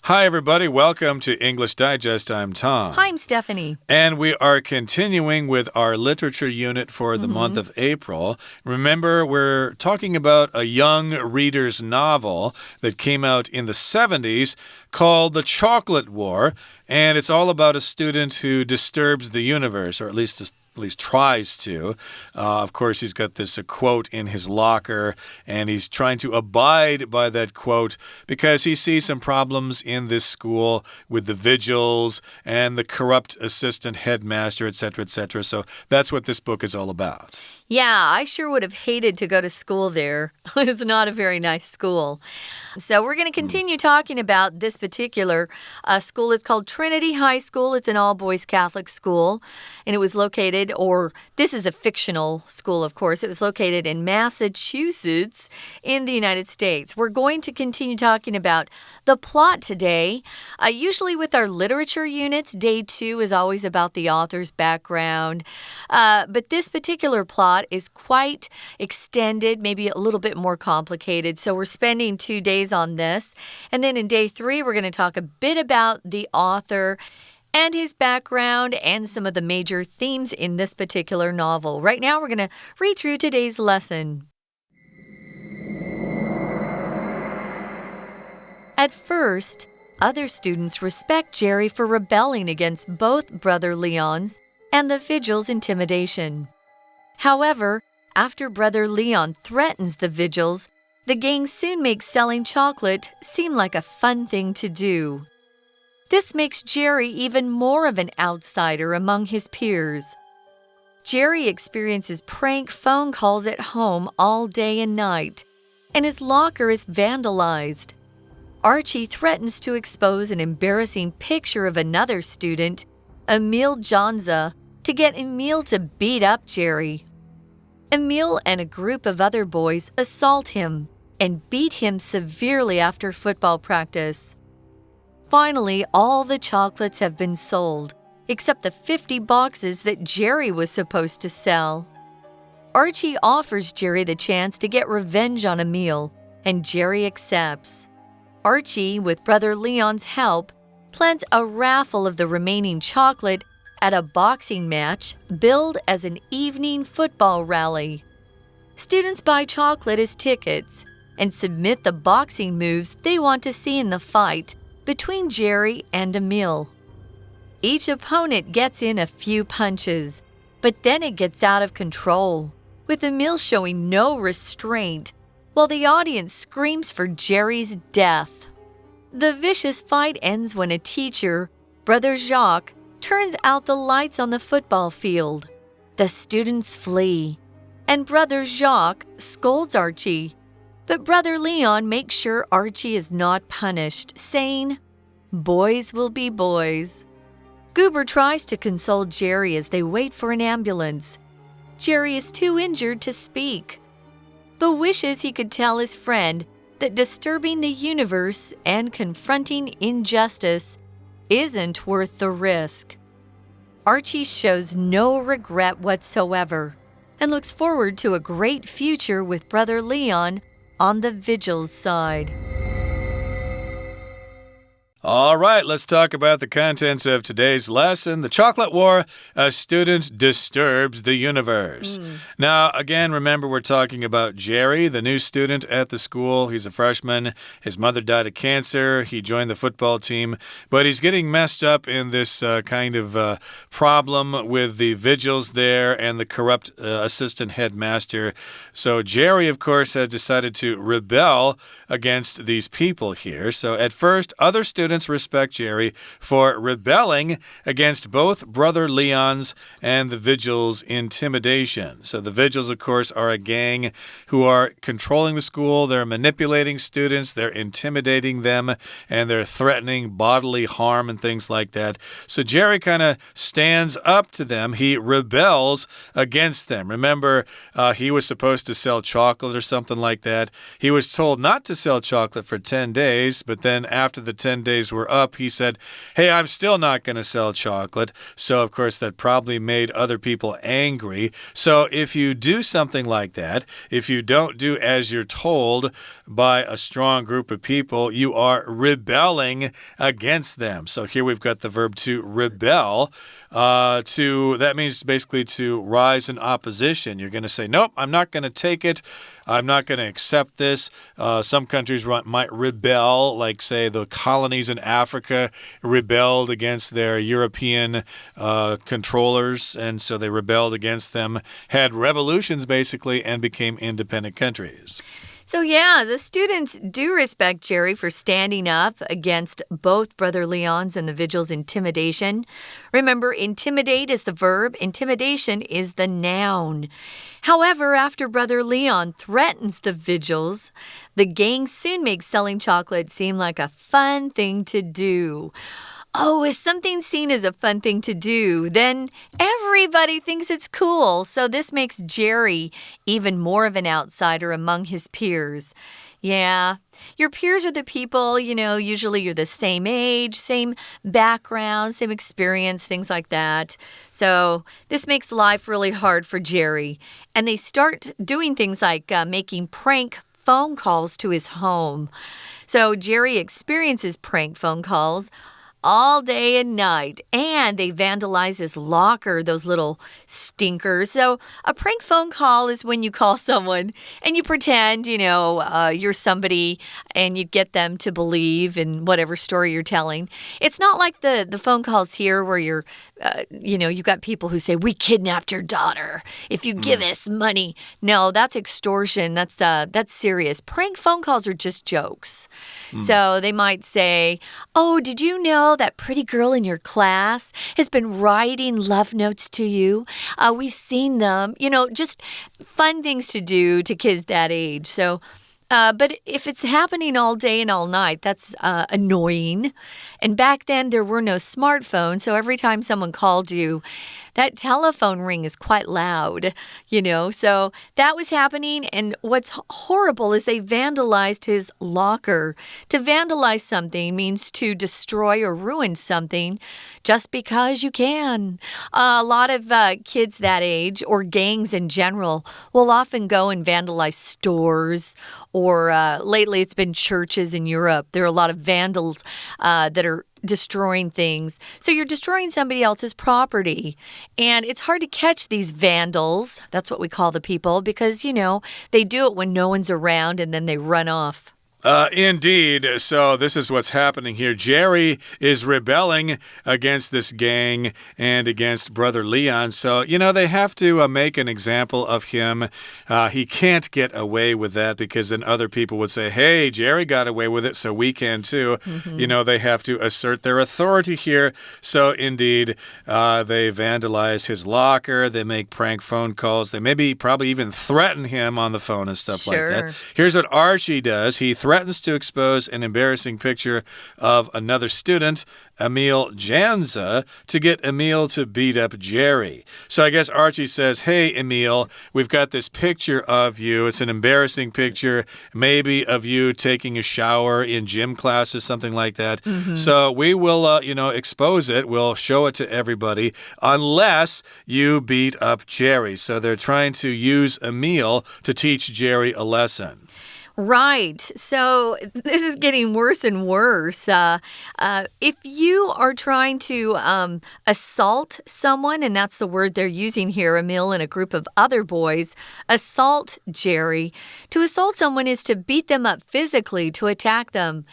Hi, everybody. Welcome to English Digest. I'm Tom. Hi, I'm Stephanie. And we are continuing with our literature unit for the month of April. Remember, we're talking about a young reader's novel that came out in the 70s called The Chocolate War. And it's all about a student who disturbs the universe, or at least tries to. Of course, he's got this quote in his locker, and he's trying to abide by that quote because he sees some problems in this school with the vigils and the corrupt assistant headmaster, etc., etc. So that's what this book is all about. Yeah, I sure would have hated to go to school there. It's not a very nice school. So we're going to continue talking about this particular school. It's called Trinity High School. It's an all-boys Catholic school, and it was located, or this is a fictional school, of course. It was located in Massachusetts in the United States. We're going to continue talking about the plot today. Usually with our literature units, day 2 is always about the author's background. But this particular plot is quite extended, maybe a little bit more complicated. So we're spending 2 days on this. And then in day 3, we're going to talk a bit about the author and his background and some of the major themes in this particular novel. Right now, we're going to read through today's lesson. At first, other students respect Jerry for rebelling against both Brother Leon's and the vigil's intimidation. However, after Brother Leon threatens the vigils, the gang soon makes selling chocolate seem like a fun thing to do. This makes Jerry even more of an outsider among his peers. Jerry experiences prank phone calls at home all day and night, and his locker is vandalized. Archie threatens to expose an embarrassing picture of another student, Emil Jonza, to get Emil to beat up Jerry. Emil and a group of other boys assault him and beat him severely after football practice. Finally, all the chocolates have been sold, except the 50 boxes that Jerry was supposed to sell. Archie offers Jerry the chance to get revenge on Emil, and Jerry accepts. Archie, with Brother Leon's help, plans a raffle of the remaining chocolate at a boxing match billed as an evening football rally. Students buy chocolate as tickets and submit the boxing moves they want to see in the fight between Jerry and Emil. Each opponent gets in a few punches, but then it gets out of control, with Emil showing no restraint while the audience screams for Jerry's death. The vicious fight ends when a teacher, Brother Jacques, turns out the lights on the football field. The students flee, and Brother Jacques scolds Archie. But Brother Leon makes sure Archie is not punished, saying, "Boys will be boys." Goober tries to console Jerry as they wait for an ambulance. Jerry is too injured to speak, but wishes he could tell his friend that disturbing the universe and confronting injustice isn't worth the risk. Archie shows no regret whatsoever and looks forward to a great future with Brother Leon on the vigil's side. All right, let's talk about the contents of today's lesson. The Chocolate War, a student disturbs the universe. Now, again, remember we're talking about Jerry, the new student at the school. He's a freshman. His mother died of cancer. He joined the football team, but he's getting messed up in this kind of problem with the vigils there and the corrupt assistant headmaster. So Jerry, of course, has decided to rebel against these people here. So at first, other students respect Jerry for rebelling against both Brother Leon's and the Vigil's intimidation. So the Vigils, of course, are a gang who are controlling the school. They're manipulating students. They're intimidating them, and they're threatening bodily harm and things like that. So Jerry kind of stands up to them. He rebels against them. Remember, he was supposed to sell chocolate or something like that. He was told not to sell chocolate for 10 days, but then after the 10 days prices were up, he said, hey, I'm still not going to sell chocolate. So, of course, that probably made other people angry. So, if you do something like that, if you don't do as you're told by a strong group of people, you are rebelling against them. So, here we've got the verb to rebel. That means basically to rise in opposition. You're going to say, nope, I'm not going to take it. I'm not going to accept this. Some countries might rebel, like, say, the colonies in Africa rebelled against their European controllers, and so they rebelled against them, had revolutions, basically, and became independent countries. So, yeah, the students do respect Jerry for standing up against both Brother Leon's and the Vigil's intimidation. Remember, intimidate is the verb, intimidation is the noun. However, after Brother Leon threatens the Vigils, the gang soon makes selling chocolate seem like a fun thing to do. Oh, if something's seen as a fun thing to do, then everybody thinks it's cool. So this makes Jerry even more of an outsider among his peers. Yeah, your peers are the people, usually you're the same age, same background, same experience, things like that. So this makes life really hard for Jerry. And they start doing things like making prank phone calls to his home. So Jerry experiences prank phone calls all day and night, and they vandalize his locker, those little stinkers. So a prank phone call is when you call someone and you pretend, you're somebody and you get them to believe in whatever story you're telling. It's not like the phone calls here where you've got people who say, we kidnapped your daughter if you give us money. No, that's extortion. That's serious. Prank phone calls are just jokes. So they might say, oh, did you know that pretty girl in your class has been writing love notes to you? We've seen them. Just fun things to do to kids that age. So, but if it's happening all day and all night, that's annoying. And back then, there were no smartphones, so every time someone called you, that telephone ring is quite loud, So that was happening, and what's horrible is they vandalized his locker. To vandalize something means to destroy or ruin something just because you can. A lot of kids that age, or gangs in general, will often go and vandalize stores, or lately it's been churches in Europe. There are a lot of vandals that are destroying things. So you're destroying somebody else's property. And it's hard to catch these vandals. That's what we call the people because, they do it when no one's around and then they run off. Indeed. So this is what's happening here. Jerry is rebelling against this gang and against Brother Leon. So, they have to make an example of him. He can't get away with that because then other people would say, hey, Jerry got away with it, so we can too. They have to assert their authority here. So, indeed, they vandalize his locker. They make prank phone calls. They probably even threaten him on the phone and stuff like that. Here's what Archie does. He threatens to expose an embarrassing picture of another student, Emil Janza, to get Emil to beat up Jerry. So I guess Archie says, hey, Emil, we've got this picture of you. It's an embarrassing picture, maybe of you taking a shower in gym classes, something like that. So we will, expose it. We'll show it to everybody unless you beat up Jerry. So they're trying to use Emil to teach Jerry a lesson. Right. So this is getting worse and worse. If you are trying to assault someone, and that's the word they're using here, Emil and a group of other boys, assault Jerry. To assault someone is to beat them up physically, to attack them.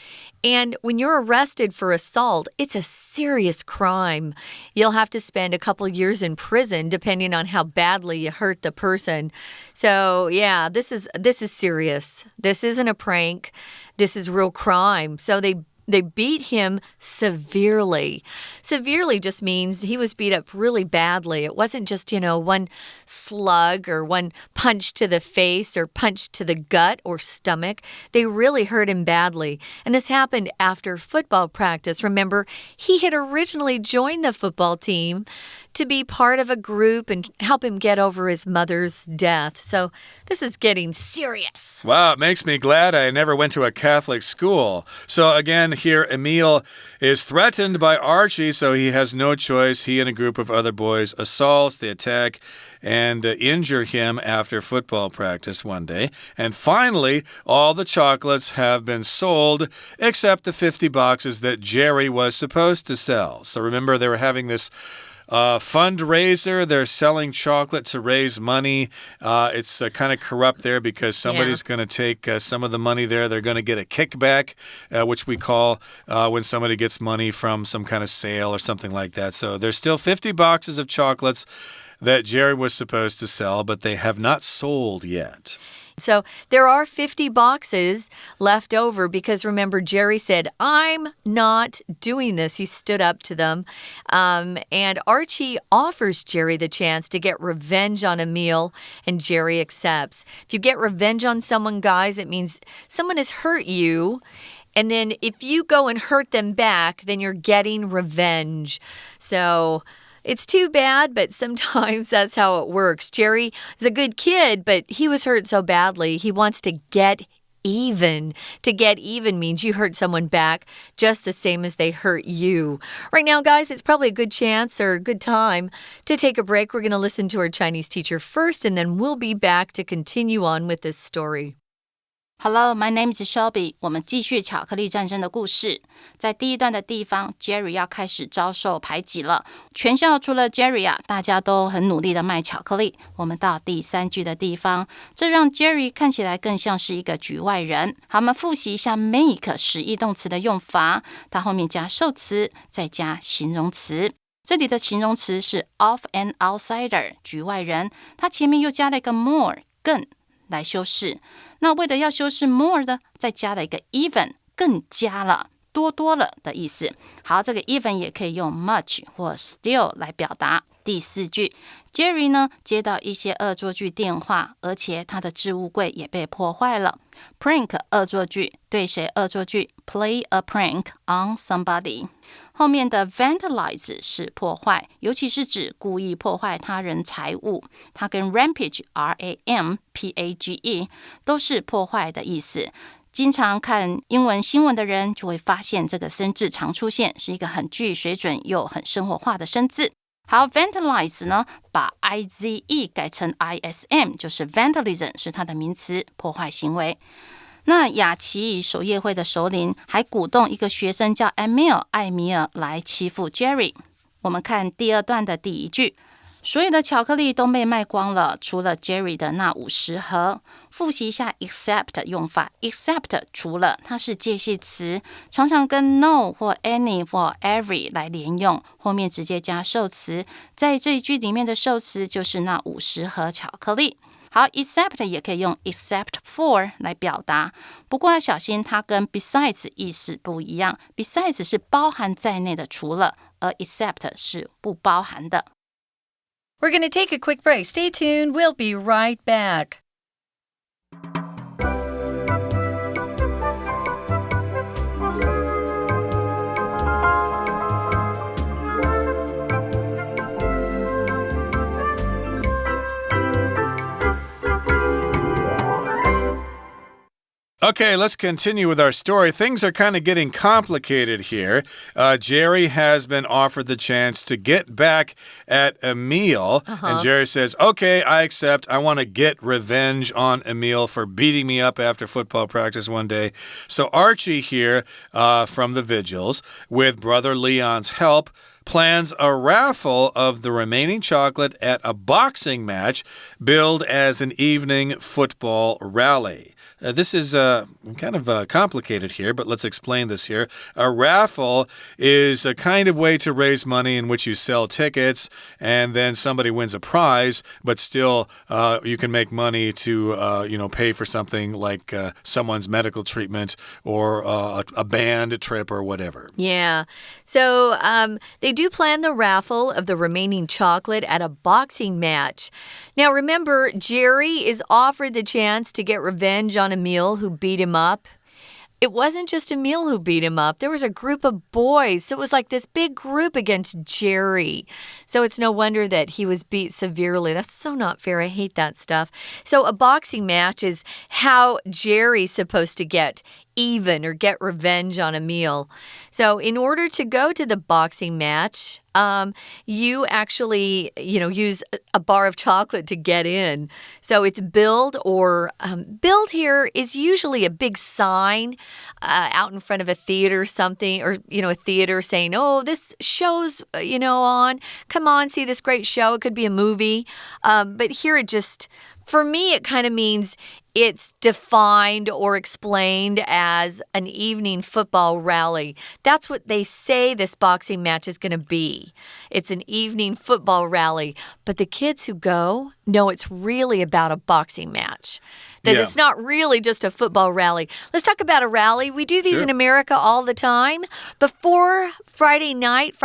And when you're arrested for assault, it's a serious crime. You'll have to spend a couple years in prison depending on how badly you hurt the person. So, yeah, this is serious. This isn't a prank. This is real crime. So they beat him severely. Severely just means he was beat up really badly. It wasn't just, one slug or one punch to the face or punch to the gut or stomach. They really hurt him badly. And this happened after football practice. Remember, he had originally joined the football team to be part of a group and help him get over his mother's death. So this is getting serious. Wow, it makes me glad I never went to a Catholic school. So again, here Emil is threatened by Archie, so he has no choice. He and a group of other boys assault, they attack, and injure him after football practice one day. And finally, all the chocolates have been sold except the 50 boxes that Jerry was supposed to sell. So remember, they were having this fundraiser. They're selling chocolate to raise money. It's kind of corrupt there because somebody's going to take some of the money there. They're going to get a kickback, which we call when somebody gets money from some kind of sale or something like that. So there's still 50 boxes of chocolates that Jerry was supposed to sell, but they have not sold yet. So there are 50 boxes left over because remember, Jerry said, I'm not doing this. He stood up to them. And Archie offers Jerry the chance to get revenge on Emil, and Jerry accepts. If you get revenge on someone, guys, it means someone has hurt you. And then if you go and hurt them back, then you're getting revenge. So it's too bad, but sometimes that's how it works. Jerry is a good kid, but he was hurt so badly. He wants to get even. To get even means you hurt someone back just the same as they hurt you. Right now, guys, it's probably a good chance or a good time to take a break. We're going to listen to our Chinese teacher first, and then we'll be back to continue on with this story. Hello, my name is Shelby. 我们继续巧克力战争的故事。在第一段的地方 ，Jerry 要开始遭受排挤了。全校除了 Jerry 啊，大家都很努力的卖巧克力。我们到第3句的地方，这让 Jerry 看起来更像是一个局外人。好，我们复习一下 make 实义动词的用法，它后面加受词，再加形容词。这里的形容词是 of an outsider 局外人，它前面又加了一个 more 更来修饰。那为了要修饰 more 的，再加了一个 even 更加了，多了的意思。好，这个 even 也可以用 much 或 still 来表达。第4句 Jerry 呢接到一些恶作剧电话，而且他的置物柜也被破坏了。Prank 恶作剧，对谁恶作剧 ？Play a prank on somebody。后面的 vandalize 是破坏，尤其是指故意破坏他人财物。它跟 rampage R-A-M-P-A-G-E 都是破坏的意思。经常看英文新闻的人就会发现这个生字常出现，是一个很具水准又很生活化的生字。好 vandalize 呢，把 I-Z-E 改成 I-S-M， 就是 vandalism 是它的名词，破坏行为。那雅琪守夜会的首领还鼓动一个学生叫 Emil 艾米尔来欺负 Jerry。我们看第2段的第1句，所有的巧克力都被卖光了，除了 Jerry 的那50盒。复习一下 except 用法 except 除了，它是介系词，常常跟 no 或 any 或 every 来连用，后面直接加受词。在这一句里面的受词就是那50盒巧克力。好 except 也可以用 except for 来表达，不过要小心它跟 besides 意思不一样， besides 是包含在内的除了，而 except 是不包含的。We're going to take a quick break. Stay tuned. We'll be right back. Okay, let's continue with our story. Things are kind of getting complicated here. Jerry has been offered the chance to get back at Emil. And Jerry says, okay, I accept. I want to get revenge on Emil for beating me up after football practice one day. So Archie here from the Vigils, with Brother Leon's help, plans a raffle of the remaining chocolate at a boxing match billed as an evening football rally. This is kind of complicated here, but let's explain this here. A raffle is a kind of way to raise money in which you sell tickets and then somebody wins a prize, but still you can make money to pay for something like someone's medical treatment or a band trip or whatever. Yeah. So they do plan the raffle of the remaining chocolate at a boxing match. Now remember, Jerry is offered the chance to get revenge on Emil, who beat him up. it wasn't just Emil who beat him up. There was a group of boys. So it was like this big group against Jerry. So it's no wonder that he was beat severely. That's so not fair. I hate that stuff. So a boxing match is how Jerry's supposed to get even or get revenge on Emil. So in order to go to the boxing match, you actually, use a bar of chocolate to get in. So it's billed billed here is usually a big sign out in front of a theater or something, or, a theater saying, oh, this show's, on. Come on, see this great show. It could be a movie. But here for me, it kind of means it's defined or explained as an evening football rally. That's what they say this boxing match is going to be. It's an evening football rally. But the kids who go know it's really about a boxing match. That it's not really just a football rally. Let's talk about a rally. We do these in America all the time. Before Friday night,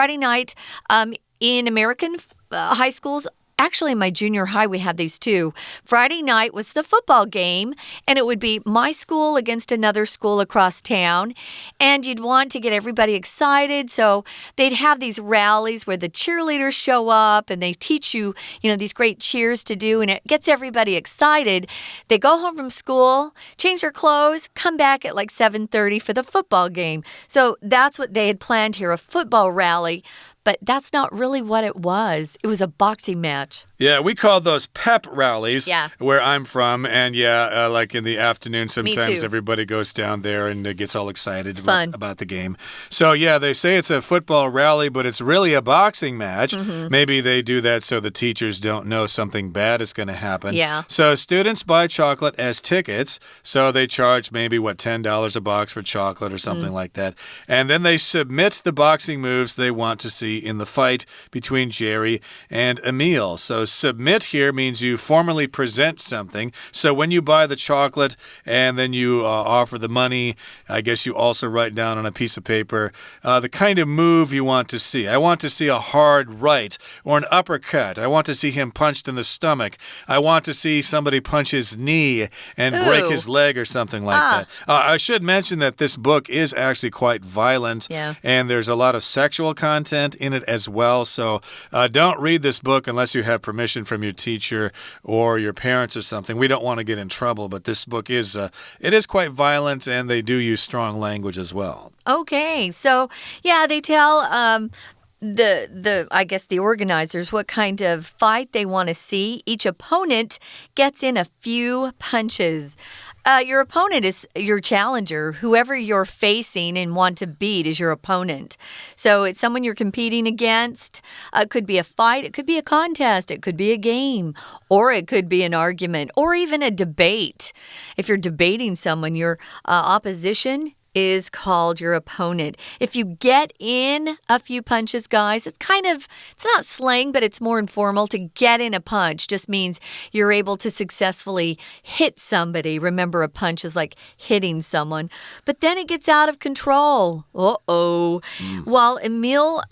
in American high schools, actually, in my junior high, we had these too. Friday night was the football game, and it would be my school against another school across town. And you'd want to get everybody excited, so they'd have these rallies where the cheerleaders show up, and they teach you, these great cheers to do, and it gets everybody excited. They go home from school, change their clothes, come back at like 7:30 for the football game. So that's what they had planned here, a football rally. But that's not really what it was. It was a boxing match. Yeah, we call those pep rallies where I'm from. And like in the afternoon, sometimes everybody goes down there and gets all excited about the game. So, they say it's a football rally, but it's really a boxing match. Maybe they do that so the teachers don't know something bad is going to happen. Yeah. So students buy chocolate as tickets. So they charge maybe, $10 a box for chocolate or something like that. And then they submit the boxing moves they want to see in the fight between Jerry and Emil. So submit here means you formally present something. So when you buy the chocolate and then you offer the money, I guess you also write down on a piece of paper the kind of move you want to see. I want to see a hard right or an uppercut. I want to see him punched in the stomach. I want to see somebody punch his knee and break his leg or something like that. I should mention that this book is actually quite violent, and there's a lot of sexual content in it as well. So don't read this book unless you have permission from your teacher or your parents or something. We don't want to get in trouble, but this book is quite violent, and they do use strong language as well. Okay, so they tell I guess the organizers what kind of fight they want to see. Each opponent gets in a few punches. Your opponent is your challenger. Whoever you're facing and want to beat is your opponent. So it's someone you're competing against. It could be a fight. It could be a contest. It could be a game. Or it could be an argument. Or even a debate. If you're debating someone, your opposition is called your opponent. If you get in a few punches, guys, it's not slang, but it's more informal. To get in a punch just means you're able to successfully hit somebody. Remember, a punch is like hitting someone. But then it gets out of control. While Emil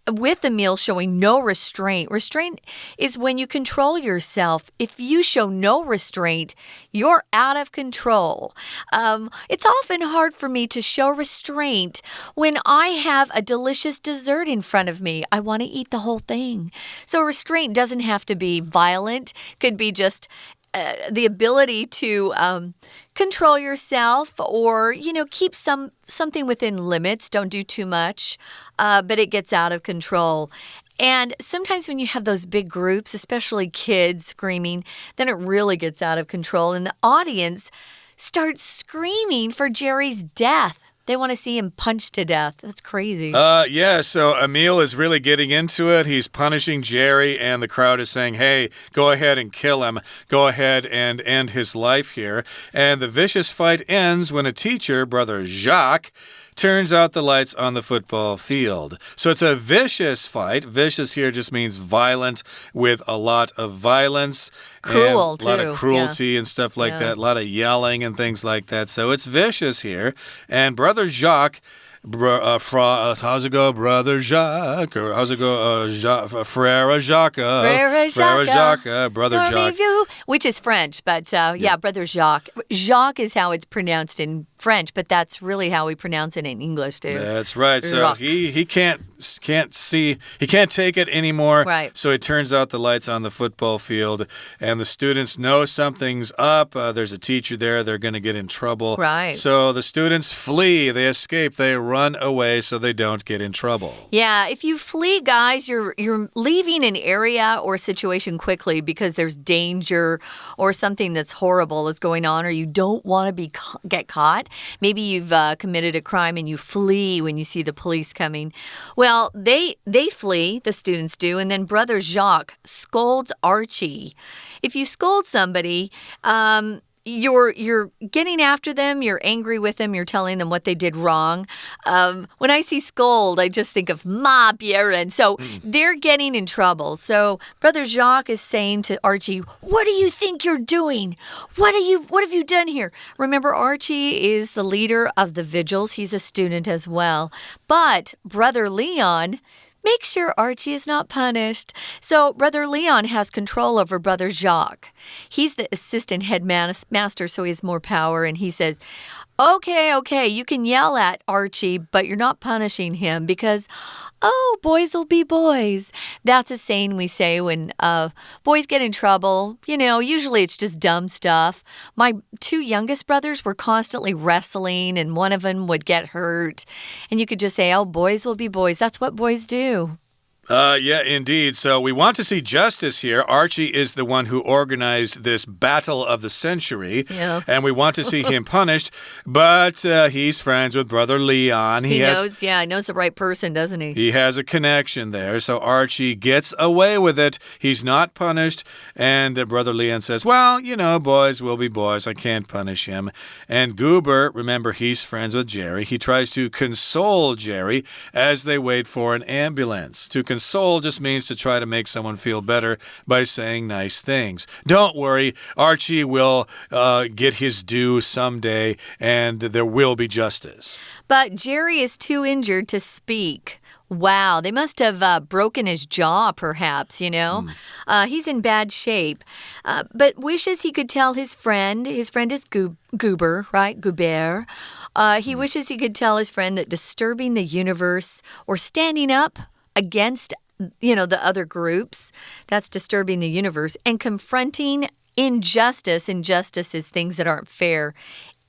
with Emil showing no restraint. Restraint is when you control yourself. If you show no restraint, you're out of control. It's often hard for me to show restraint when I have a delicious dessert in front of me. I want to eat the whole thing. So restraint doesn't have to be violent. Could be just the ability to control yourself or, keep something within limits. Don't do too much, but it gets out of control. And sometimes when you have those big groups, especially kids screaming, then it really gets out of control. And the audience starts screaming for Jerry's death. They want to see him punched to death. That's crazy. So Emil is really getting into it. He's punishing Jerry, and the crowd is saying, hey, go ahead and kill him. Go ahead and end his life here. And the vicious fight ends when a teacher, Brother Jacques, turns out the lights on the football field. So it's a vicious fight. Vicious here just means violent, with a lot of violence. Cruel, and a lot of cruelty and stuff like that. A lot of yelling and things like that. So it's vicious here. And Brother Jacques how's it go? Brother Jacques. Or how's it go? Frère Jacques. Frère Jacques. Brother Jacques. Which is French, but yeah, Brother Jacques. Jacques is how it's pronounced in French, but that's really how we pronounce it in English, too. That's right. So he can't see, he can't take it anymore. Right. So he turns out the lights on the football field, and the students know something's up. There's a teacher there. They're going to get in trouble. Right. So the students flee. They escape. They run away so they don't get in trouble. Yeah, if you flee, guys, you're leaving an area or situation quickly because there's danger or something that's horrible is going on, or you don't want to get caught. Maybe you've committed a crime and you flee when you see the police coming. Well, they flee, the students do, and then Brother Jacques scolds Archie. If you scold somebody, you're getting after them, you're angry with them, you're telling them what they did wrong. When I see scold, I just think of ma别人. So they're getting in trouble. So Brother Jacques is saying to Archie, what do you think you're doing? What have you done here? Remember, Archie is the leader of the vigils. He's a student as well. But Brother Leon, make sure Archie is not punished. So Brother Leon has control over Brother Jacques. He's the assistant headmaster, so he has more power, and he says, Okay, you can yell at Archie, but you're not punishing him because, boys will be boys. That's a saying we say when boys get in trouble. You know, usually it's just dumb stuff. My two youngest brothers were constantly wrestling, and one of them would get hurt. And you could just say, boys will be boys. That's what boys do. Yeah, indeed. So we want to see justice here. Archie is the one who organized this battle of the century. Yeah. And we want to see him punished. But he's friends with Brother Leon. He knows the right person, doesn't he? He has a connection there. So Archie gets away with it. He's not punished. And Brother Leon says, well, you know, boys will be boys. I can't punish him. And Goober, remember, he's friends with Jerry. He tries to console Jerry as they wait for an ambulance. To console just means to try to make someone feel better by saying nice things. Don't worry, Archie will get his due someday, and there will be justice. But Jerry is too injured to speak. Wow, they must have broken his jaw, perhaps, you know? He's in bad shape, but wishes he could tell his friend. His friend is Goober, right? Goober. He wishes he could tell his friend that disturbing the universe or standing up against, the other groups, that's disturbing the universe, and confronting injustice is things that aren't fair,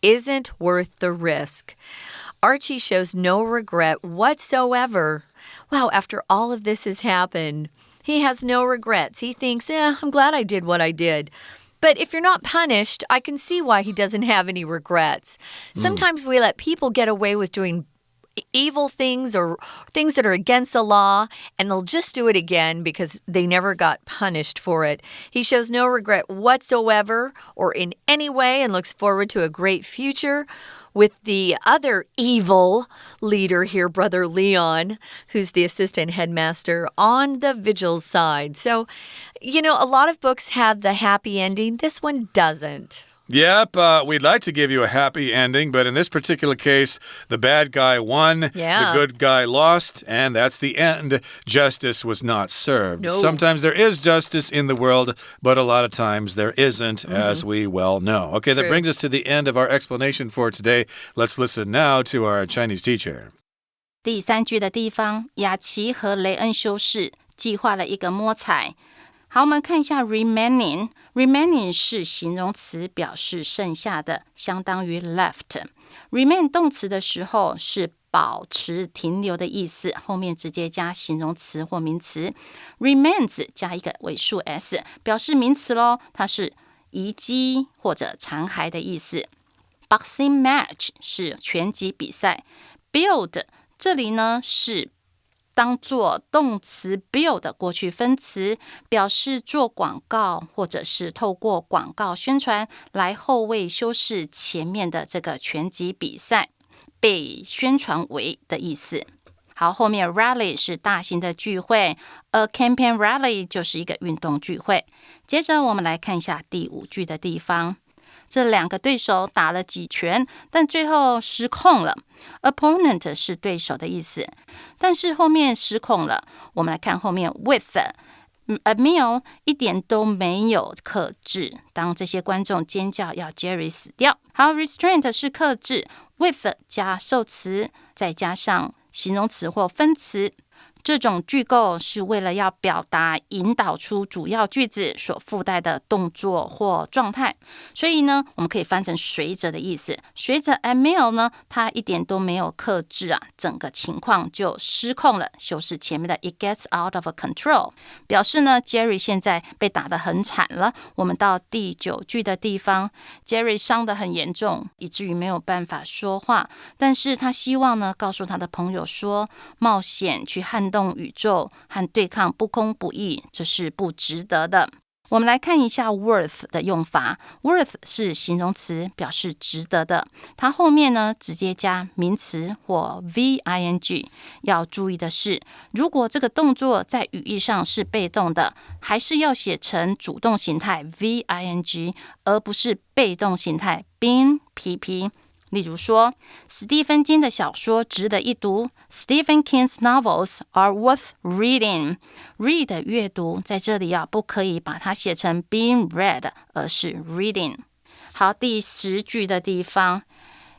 isn't worth the risk. Archie shows no regret whatsoever. Wow, after all of this has happened, he has no regrets. He thinks, I'm glad I did what I did. But if you're not punished, I can see why he doesn't have any regrets. Sometimes we let people get away with doing evil things or things that are against the law, and they'll just do it again because they never got punished for it. He shows no regret whatsoever or in any way and looks forward to a great future with the other evil leader here, Brother Leon, who's the assistant headmaster on the vigil's side. So, a lot of books have the happy ending. This one doesn't. Yep, we'd like to give you a happy ending, but in this particular case, the bad guy won, the good guy lost, and that's the end. Justice was not served. No. Sometimes there is justice in the world, but a lot of times there isn't, as we well know. Okay, that brings us to the end of our explanation for today. Let's listen now to our Chinese teacher. 第3句的地方，雅琪和雷恩修士计划了一个摸彩。好，我们看一下 remaining 是形容词，表示剩下的，相当于 left。remain 动词的时候是保持、停留的意思，后面直接加形容词或名词。remains 加一个尾数 s， 表示名词咯，它是遗迹或者残骸的意思。boxing match 是拳击比赛。build 这里呢是当作动词 build 的过去分词，表示做广告或者是透过广告宣传来后位修饰前面的这个拳击比赛，被宣传为的意思。好，后面 rally 是大型的聚会， a campaign rally 就是一个运动聚会。接着我们来看一下第5句的地方。这两个对手打了几拳，但最后失控了。Opponent 是对手的意思，但是后面失控了。我们来看后面 with。Emil 一点都没有克制，当这些观众尖叫要 Jerry 死掉。好 ，restraint 是克制 ，with 加受词，再加上形容词或分词。这种句构是为了要表达、引导出主要句子所附带的动作或状态，所以呢，我们可以翻成随着的意思。随着 Emil 呢，他一点都没有克制啊，整个情况就失控了。修饰前面的 it gets out of control， 表示呢 Jerry 现在被打得很惨了。我们到第9句的地方 ，Jerry 伤得很严重，以至于没有办法说话，但是他希望呢，告诉他的朋友说，冒险去撼动宇宙和对抗不公不义，这是不值得的。我们来看一下 worth 的用法。worth 是形容词，表示值得的。它后面呢直接加名词或 VING。要注意的是，如果这个动作在语义上是被动的，还是要写成主动形态 VING， 而不是被动形态 been PP。例如说，史蒂芬金的小说值得一读。Stephen King's novels are worth reading. Read 阅读，在这里不可以把它写成 being read， 而是 reading。好，第10句的地方，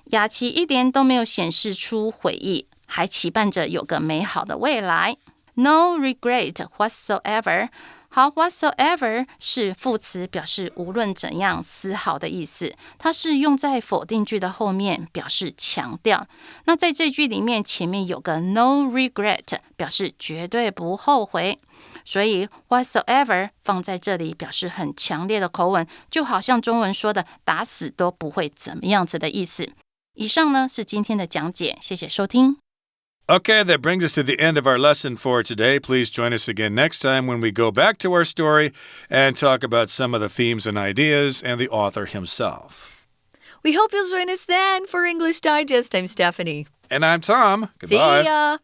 雅琪一点都没有显示出悔意，还期盼着有个美好的未来。No regret whatsoever。好 ，whatsoever 是副词，表示无论怎样、丝毫的意思。它是用在否定句的后面，表示强调。那在这句里面，前面有个 no regret， 表示绝对不后悔。所以 whatsoever 放在这里，表示很强烈的口吻，就好像中文说的打死都不会怎么样子的意思。以上呢是今天的讲解，谢谢收听。Okay, that brings us to the end of our lesson for today. Please join us again next time when we go back to our story and talk about some of the themes and ideas and the author himself. We hope you'll join us then for English Digest. I'm Stephanie. And I'm Tom. Goodbye. See ya.